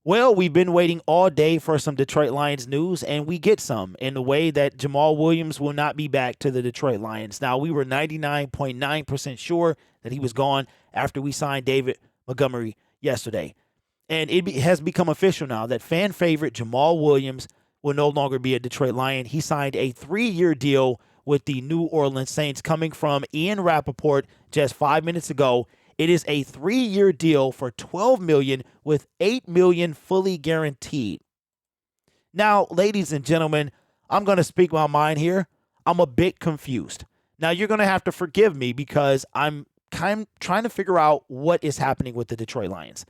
Well, we've been waiting all day for some Detroit Lions news, and we get some in the way that Jamaal Williams will not be back to the Detroit Lions. Now, we were 99.9% sure that he was gone after we signed David Montgomery yesterday. And has become official now that fan favorite Jamaal Williams will no longer be a Detroit Lion. He signed a 3-year deal with the New Orleans Saints, coming from Ian Rappaport just 5 minutes ago. It is a 3-year deal for $12 million with $8 million fully guaranteed. Now, ladies and gentlemen, I'm going to speak my mind here. I'm a bit confused. Now, you're going to have to forgive me because I'm kind of trying to figure out what is happening with the Detroit Lions.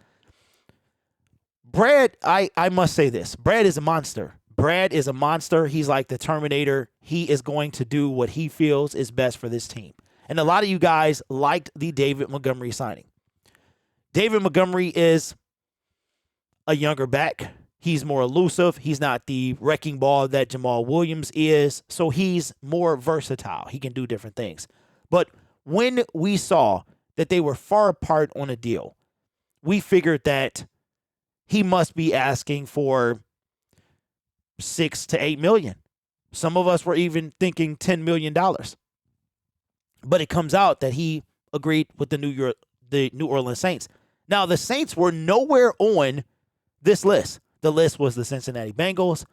Brad, I must say this. Brad is a monster. Brad is a monster. He's like the Terminator. He is going to do what he feels is best for this team. And a lot of you guys liked the David Montgomery signing. David Montgomery is a younger back. He's more elusive. He's not the wrecking ball that Jamaal Williams is. So he's more versatile. He can do different things. But when we saw that they were far apart on a deal, we figured that he must be asking for $6 to $8 million. Some of us were even thinking $10 million. But it comes out that he agreed with the New Orleans Saints. Now, the Saints were nowhere on this list. The list was the Cincinnati Bengals.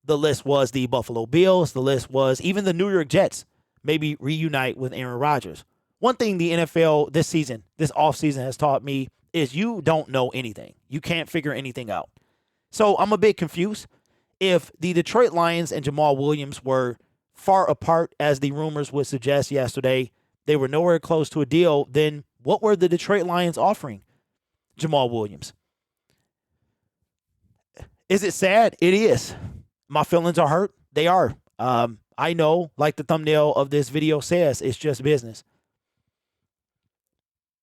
The list was the Buffalo Bills. The list was even the New York Jets maybe reunite with Aaron Rodgers. One thing the NFL this offseason has taught me is you don't know anything. You can't figure anything out. So I'm a bit confused. If the Detroit Lions and Jamaal Williams were far apart, as the rumors would suggest yesterday, they were nowhere close to a deal, then what were the Detroit Lions offering Jamaal Williams? Is it sad? It is. My feelings are hurt. They are. I know, like the thumbnail of this video says, it's just business.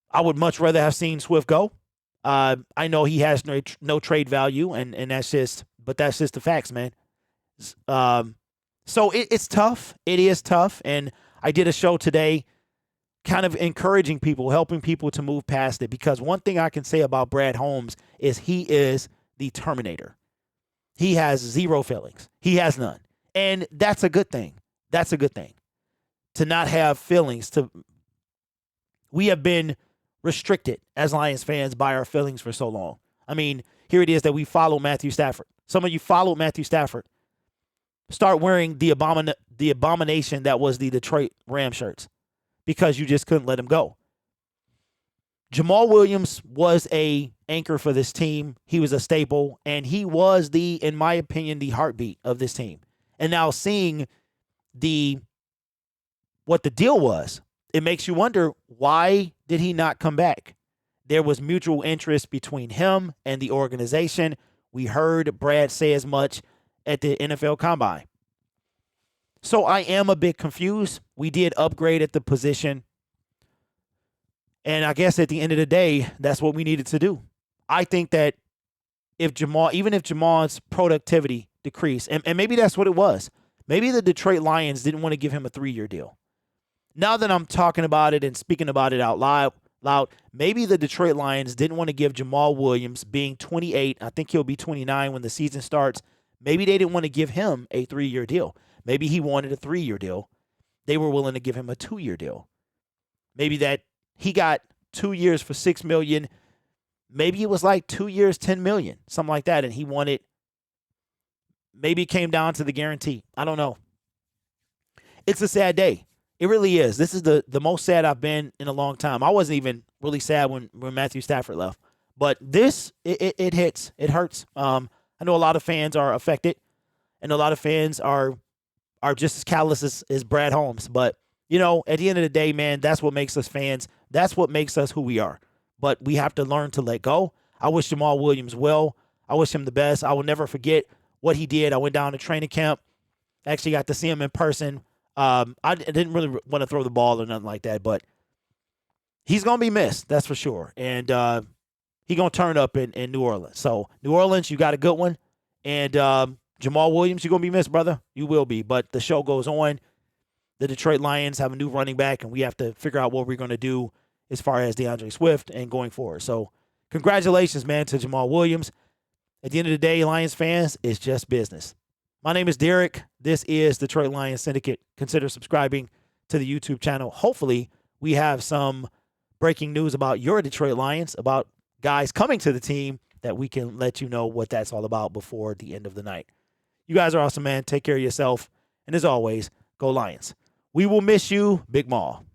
I would much rather have seen Swift go. I know he has no trade value, and that's just the facts, man. So it's tough. It is tough. And I did a show today kind of encouraging people, helping people to move past it. Because one thing I can say about Brad Holmes is he is the Terminator. He has zero feelings. He has none. And that's a good thing. That's a good thing. To not have feelings. We have been restricted as Lions fans by our feelings for so long. I mean, here it is that we follow Matthew Stafford. Some of you followed Matthew Stafford. Start wearing the abomination that was the Detroit Ram shirts because you just couldn't let him go. Jamaal Williams was a anchor for this team. He was a staple, and he was in my opinion, the heartbeat of this team. And now seeing what the deal was, it makes you wonder, why did he not come back? There was mutual interest between him and the organization. We heard Brad say as much at the NFL Combine. So I am a bit confused. We did upgrade at the position. And I guess at the end of the day, that's what we needed to do. I think that if Jamaal's productivity decreased, and maybe that's what it was. Maybe the Detroit Lions didn't want to give him a 3-year deal. Now that I'm talking about it and speaking about it out loud, maybe the Detroit Lions didn't want to give Jamaal Williams, being 28, I think he'll be 29 when the season starts, maybe they didn't want to give him a 3-year deal. Maybe he wanted a 3-year deal. They were willing to give him a 2-year deal. Maybe that he got 2 years for $6 million. Maybe it was like 2 years, $10 million, something like that, and he wanted, maybe it came down to the guarantee. I don't know. It's a sad day. It really is. This is the most sad I've been in a long time. I wasn't even really sad when Matthew Stafford left. But this, it hits. It hurts. I know a lot of fans are affected, and a lot of fans are just as callous as Brad Holmes. But, at the end of the day, man, that's what makes us fans. That's what makes us who we are. But we have to learn to let go. I wish Jamaal Williams well. I wish him the best. I will never forget what he did. I went down to training camp. Actually got to see him in person. I didn't really want to throw the ball or nothing like that, but he's going to be missed, that's for sure. And he's going to turn up in New Orleans. So, New Orleans, you got a good one. And Jamaal Williams, you're going to be missed, brother. You will be. But the show goes on. The Detroit Lions have a new running back, and we have to figure out what we're going to do as far as DeAndre Swift and going forward. So, congratulations, man, to Jamaal Williams. At the end of the day, Lions fans, it's just business. My name is Derek. This is Detroit Lions Syndicate. Consider subscribing to the YouTube channel. Hopefully, we have some breaking news about your Detroit Lions, about guys coming to the team that we can let you know what that's all about before the end of the night. You guys are awesome, man. Take care of yourself. And as always, go Lions. We will miss you, Big Maul.